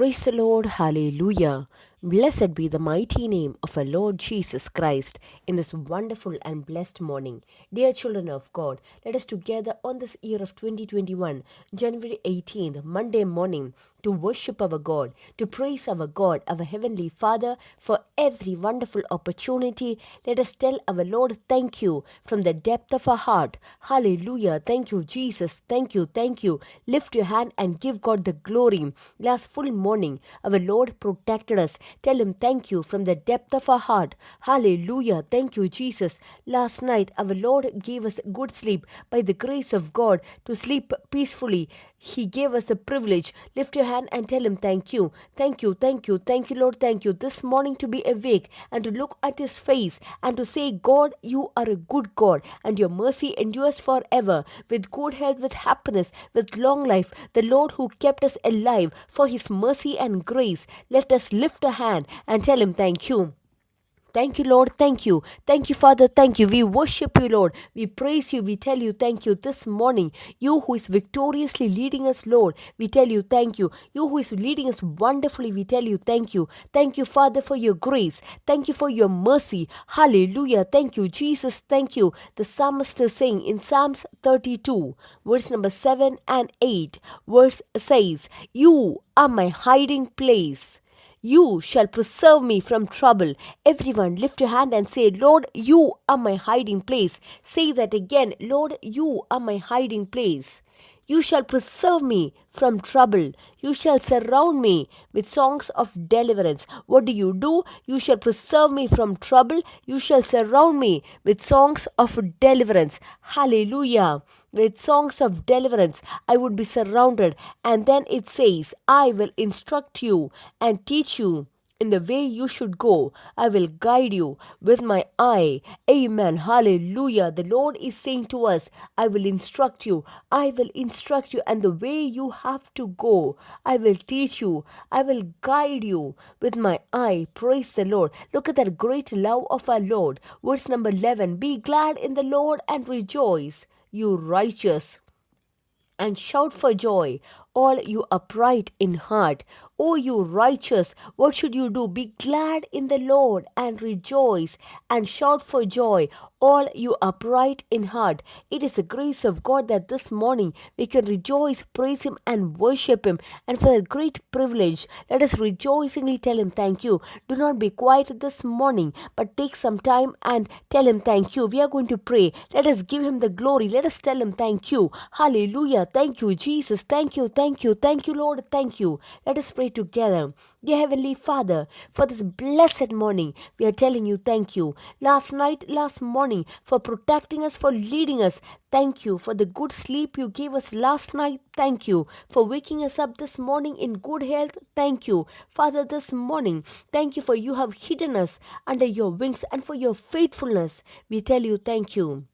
Praise the Lord, hallelujah. Blessed be the mighty name of our Lord Jesus Christ in this wonderful and blessed morning. Dear children of God, let us together on this year of 2021, January 18th, Monday morning, to worship our God, to praise our God, our Heavenly Father, for every wonderful opportunity. Let us tell our Lord thank you from the depth of our heart. Hallelujah. Thank you, Jesus. Thank you. Thank you. Lift your hand and give God the glory. Last full morning, our Lord protected us. Tell Him thank you from the depth of our heart. Hallelujah. Thank you, Jesus. Last night, our Lord gave us good sleep by the grace of God to sleep peacefully. He gave us the privilege. Lift your hand and tell Him thank you. Thank you, thank you, thank you, Lord, thank you. This morning to be awake and to look at His face and to say, God, you are a good God and your mercy endures forever. With good health, with happiness, with long life, the Lord who kept us alive for His mercy and grace. Let us lift a hand and tell Him thank you. Thank you, Lord. Thank you. Thank you, Father. Thank you. We worship you, Lord. We praise you. We tell you thank you this morning. You who is victoriously leading us, Lord, we tell you thank you. You who is leading us wonderfully, we tell you thank you. Thank you, Father, for your grace. Thank you for your mercy. Hallelujah. Thank you, Jesus. Thank you. The psalmist is saying in Psalms 32, verse number 7 and 8, verse says, You are my hiding place. You shall preserve me from trouble. Everyone lift your hand and say, Lord, you are my hiding place. Say that again. Lord, you are my hiding place. You shall preserve me from trouble. You shall surround me with songs of deliverance. What do? You shall preserve me from trouble. You shall surround me with songs of deliverance. Hallelujah. With songs of deliverance, I would be surrounded. And then it says, I will instruct you and teach you in the way you should go. I will guide you with my eye. Amen. Hallelujah. The Lord is saying to us, I will instruct you. I will instruct you and the way you have to go. I will teach you. I will guide you with my eye. Praise the Lord. Look at that great love of our Lord. Verse number 11. Be glad in the Lord and rejoice, you righteous, and shout for joy, all you upright in heart. O you righteous, what should you do? Be glad in the Lord and rejoice and shout for joy, all you upright in heart. It is the grace of God that this morning we can rejoice, praise Him and worship Him. And for that great privilege, let us rejoicingly tell Him thank you. Do not be quiet this morning, but take some time and tell Him thank you. We are going to pray. Let us give Him the glory. Let us tell Him thank you. Hallelujah. Thank you, Jesus. Thank you, thank you, thank you, Lord. Thank you. Let us pray together. Dear Heavenly Father, for this blessed morning, we are telling you thank you. Last night, last morning, for protecting us, for leading us. Thank you for the good sleep you gave us last night. Thank you for waking us up this morning in good health. Thank you, Father, this morning. Thank you for you have hidden us under your wings and for your faithfulness. We tell you thank you.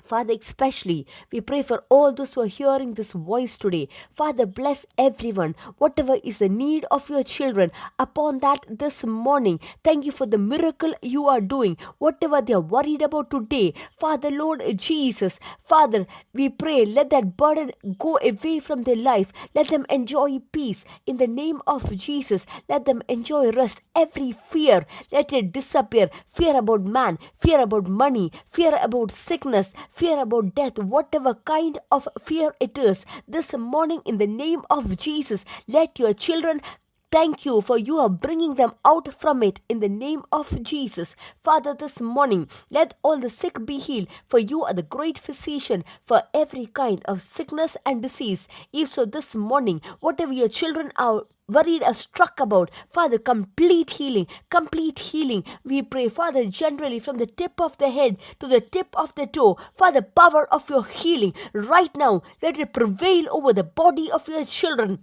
Father, especially, we pray for all those who are hearing this voice today. Father, bless everyone, whatever is the need of your children, upon that this morning. Thank you for the miracle you are doing, whatever they are worried about today. Father, Lord Jesus, Father, we pray, let that burden go away from their life. Let them enjoy peace in the name of Jesus. Let them enjoy rest. Every fear, let it disappear. Fear about man, fear about money, fear about sickness, fear about death, whatever kind of fear it is, this morning in the name of Jesus, let your children thank you for you are bringing them out from it in the name of Jesus. Father, this morning, let all the sick be healed, for you are the great physician for every kind of sickness and disease. If so, this morning, whatever your children are worried or struck about, Father, complete healing, we pray, Father, generally from the tip of the head to the tip of the toe, Father, power of your healing right now, let it prevail over the body of your children.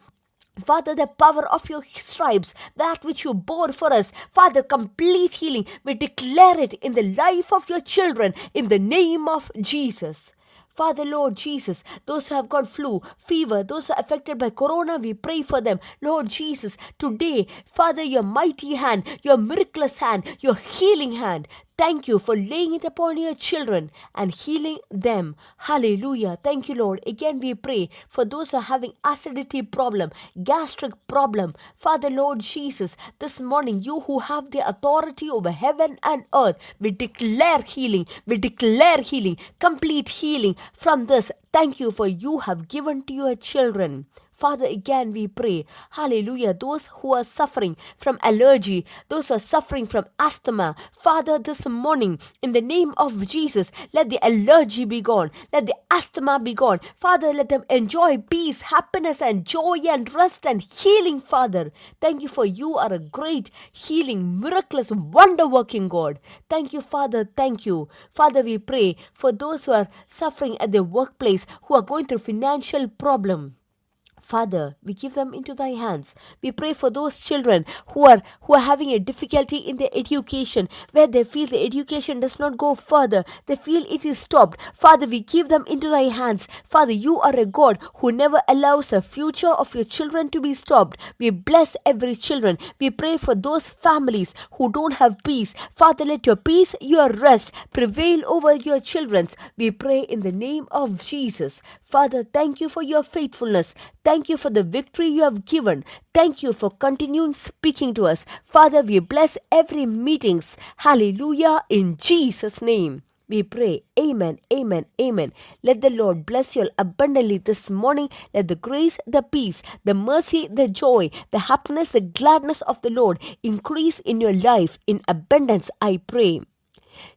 Father, the power of your stripes, that which you bore for us, Father, complete healing, we declare it in the life of your children in the name of Jesus. Father, Lord Jesus, those who have got flu, fever, those who are affected by corona, we pray for them. Lord Jesus, today, Father, your mighty hand, your miraculous hand, your healing hand, Thank you for laying it upon your children and healing them. Hallelujah. Thank you, Lord. Again, we pray for those who are having acidity problem, gastric problem. Father, Lord Jesus, this morning, you who have the authority over heaven and earth, we declare healing. We declare healing, complete healing from this. Thank you for you have given to your children. Father, again we pray, hallelujah, those who are suffering from allergy, those who are suffering from asthma, Father, this morning, in the name of Jesus, let the allergy be gone, let the asthma be gone. Father, let them enjoy peace, happiness, and joy, and rest, and healing, Father. Thank you for you are a great healing, miraculous, wonder-working God. Thank you, Father, thank you. Father, we pray for those who are suffering at their workplace, who are going through financial problem. Father, we give them into thy hands. We pray for those children who are having a difficulty in their education, where they feel the education does not go further. They feel it is stopped. Father, we give them into thy hands. Father, you are a God who never allows the future of your children to be stopped. We bless every children. We pray for those families who don't have peace. Father, let your peace, your rest prevail over your children. We pray in the name of Jesus. Father, thank you for your faithfulness. Thank you for the victory you have given. Thank you for continuing speaking to us. Father, we bless every meetings. Hallelujah, in Jesus' name. We pray. Amen, amen, amen. Let the Lord bless you all abundantly this morning. Let the grace, the peace, the mercy, the joy, the happiness, the gladness of the Lord increase in your life in abundance, I pray.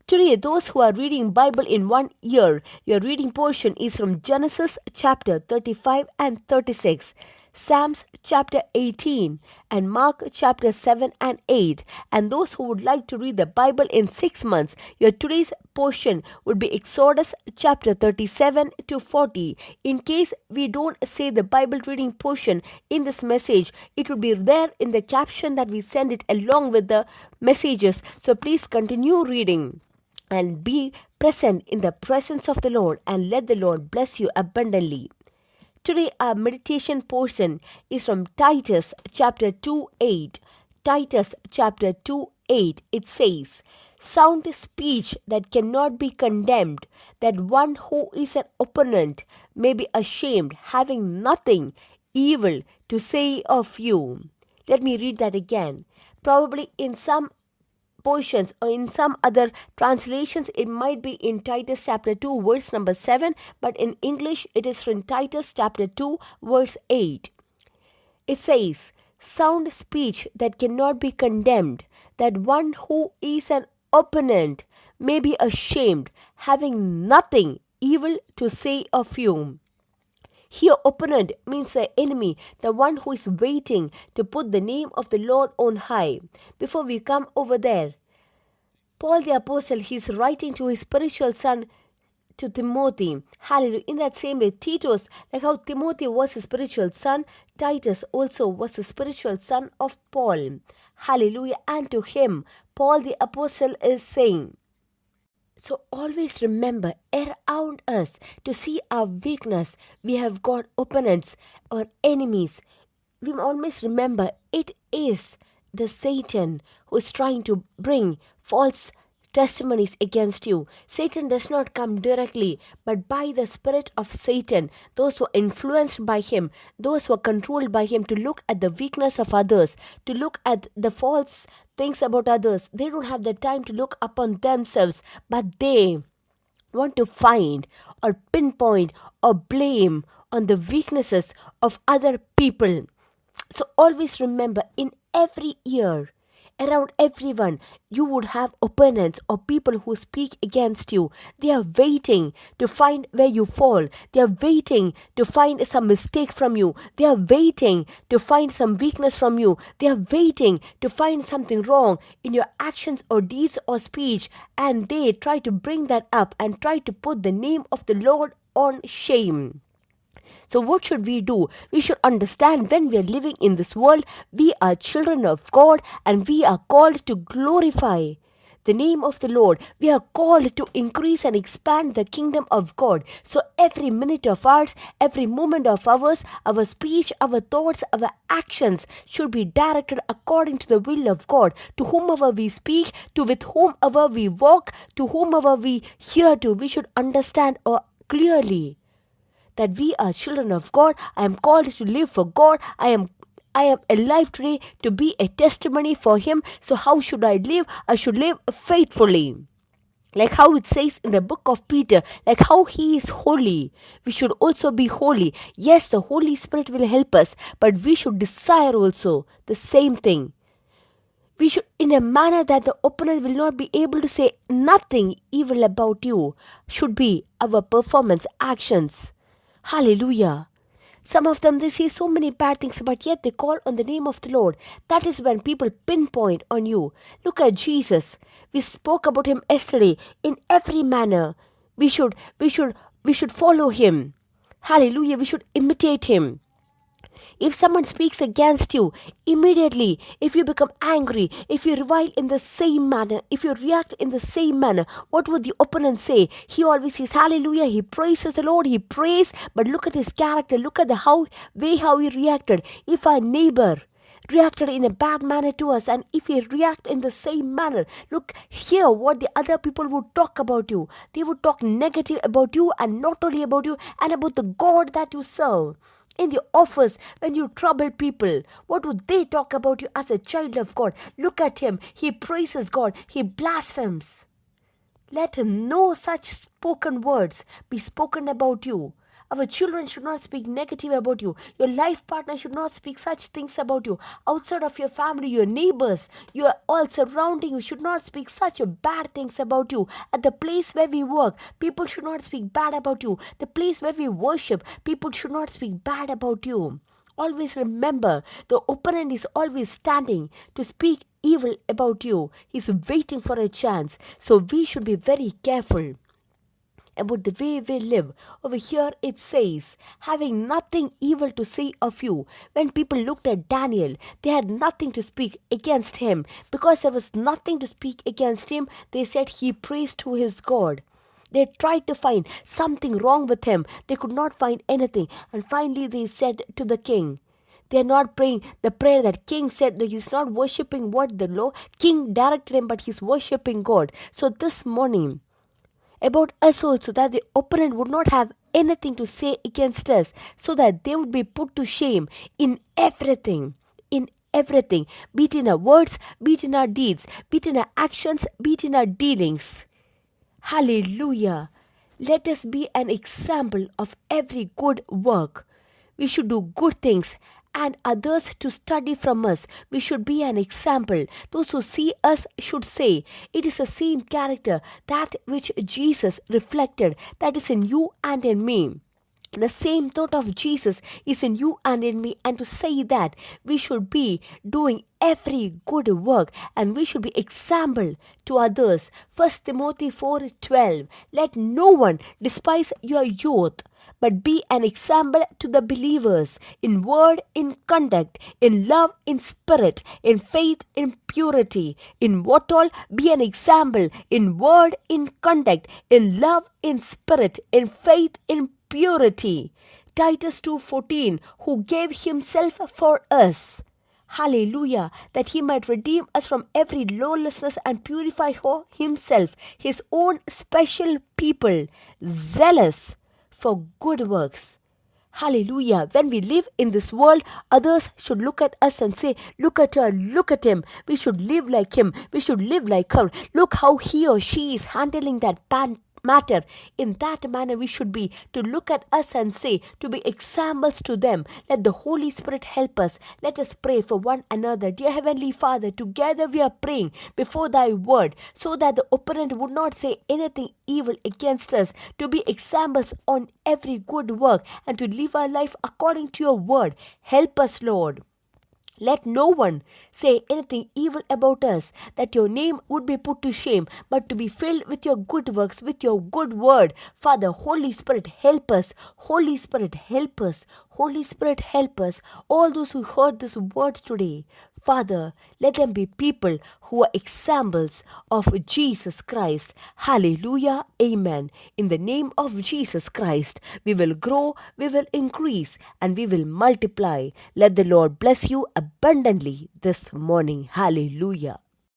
Today, those who are reading Bible in one year, your reading portion is from Genesis chapter 35 and 36, Psalms chapter 18, and Mark chapter 7 and 8. And those who would like to read the Bible in 6 months, your today's portion would be Exodus chapter 37 to 40. In case we don't say the Bible reading portion in this message, it will be there in the caption that we send it along with the messages. So please continue reading and be present in the presence of the Lord, and let the Lord bless you abundantly. Today our meditation portion is from Titus chapter 2:8. Titus chapter 2:8. It says, "Sound speech that cannot be condemned, that one who is an opponent may be ashamed, having nothing evil to say of you." Let me read that again. Probably in some portions or in some other translations it might be in Titus chapter 2 verse number 7, but in English it is from Titus chapter 2 verse 8. It says, "Sound speech that cannot be condemned, that one who is an opponent may be ashamed, having nothing evil to say of you." Here, opponent means the enemy, the one who is waiting to put the name of the Lord on high. Before we come over there, Paul the Apostle, he is writing to his spiritual son, to Timothy. Hallelujah. In that same way, Titus, like how Timothy was his spiritual son, Titus also was the spiritual son of Paul. Hallelujah. And to him, Paul the Apostle is saying, so always remember, around us, to see our weakness, we have got opponents or enemies. We always remember it is the Satan who is trying to bring false testimonies against you. Satan does not come directly, but by the spirit of Satan, those who are influenced by him, those who are controlled by him, to look at the weakness of others, to look at the false things about others. They don't have the time to look upon themselves, but they want to find or pinpoint or blame on the weaknesses of other people. So always remember, in every year, around everyone, you would have opponents or people who speak against you. They are waiting to find where you fall. They are waiting to find some mistake from you. They are waiting to find some weakness from you. They are waiting to find something wrong in your actions or deeds or speech. And they try to bring that up and try to put the name of the Lord on shame. So what should we do? We should understand, when we are living in this world, we are children of God and we are called to glorify the name of the Lord. We are called to increase and expand the kingdom of God. So every minute of ours, every moment of ours, our speech, our thoughts, our actions should be directed according to the will of God. To whomever we speak, to with whomever we walk, to whomever we hear to, we should understand clearly that we are children of God. I am called to live for God. I am alive today to be a testimony for Him. So how should I live? I should live faithfully. Like how it says in the book of Peter, like how he is holy, we should also be holy. Yes, the Holy Spirit will help us, but we should desire also the same thing. We should, in a manner that the opponent will not be able to say nothing evil about you, should be our performance, actions. Hallelujah. Some of them, they say so many bad things, but yet they call on the name of the Lord. That is when people pinpoint on you. Look at Jesus. We spoke about Him yesterday. In every manner, we should follow Him. Hallelujah. We should imitate Him. If someone speaks against you, immediately, if you become angry, if you revile in the same manner, if you react in the same manner, what would the opponent say? He always says, hallelujah, he praises the Lord, he prays, but look at his character, look at the way how he reacted. If our neighbor reacted in a bad manner to us, and if we react in the same manner, look here what the other people would talk about you. They would talk negative about you, and not only about you, and about the God that you serve. In the office, when you trouble people, what would they talk about you as a child of God? Look at him. He praises God. He blasphemes. Let no such spoken words be spoken about you. Our children should not speak negative about you. Your life partner should not speak such things about you. Outside of your family, your neighbors, your all surrounding you should not speak such bad things about you. At the place where we work, people should not speak bad about you. The place where we worship, people should not speak bad about you. Always remember, the opponent is always standing to speak evil about you. He's waiting for a chance. So we should be very careful about the way we live. Over here it says, having nothing evil to say of you. When people looked at Daniel, they had nothing to speak against him. Because there was nothing to speak against him, they said he prays to his God. They tried to find something wrong with him. They could not find anything. And finally they said to the king, they are not praying the prayer that king said. No, he's not worshipping what the king directed him, but he's worshipping God. So this morning, about us also, that the opponent would not have anything to say against us, so that they would be put to shame in everything, be it in our words, be it in our deeds, be it in our actions, be it in our dealings. Hallelujah. Let us be an example of every good work. We should do good things and others to study from us. We should be an example. Those who see us should say, it is the same character, that which Jesus reflected, that is in you and in me. The same thought of Jesus is in you and in me, and to say that we should be doing every good work and we should be example to others. 1 Timothy 4:12. Let no one despise your youth, but be an example to the believers in word, in conduct, in love, in spirit, in faith, in purity. In what all? Be an example in word, in conduct, in love, in spirit, in faith, in purity. Titus 2:14, who gave himself for us. Hallelujah, that he might redeem us from every lawlessness and purify for himself his own special people, zealous for good works. Hallelujah. When we live in this world, others should look at us and say, look at her, look at him. We should live like him. We should live like her. Look how he or she is handling that matter. In that manner we should be, to look at us and say, to be examples to them. Let the Holy Spirit help us. Let us pray for one another. Dear Heavenly Father, together we are praying before thy word, so that the opponent would not say anything evil against us, to be examples on every good work and to live our life according to your word. Help us, Lord. Let no one say anything evil about us, that your name would be put to shame, but to be filled with your good works, with your good word. Father, Holy Spirit, help us. Holy Spirit, help us. Holy Spirit, help us. All those who heard this word today, Father, let them be people who are examples of Jesus Christ. Hallelujah. Amen. In the name of Jesus Christ, we will grow, we will increase, and we will multiply. Let the Lord bless you abundantly this morning. Hallelujah.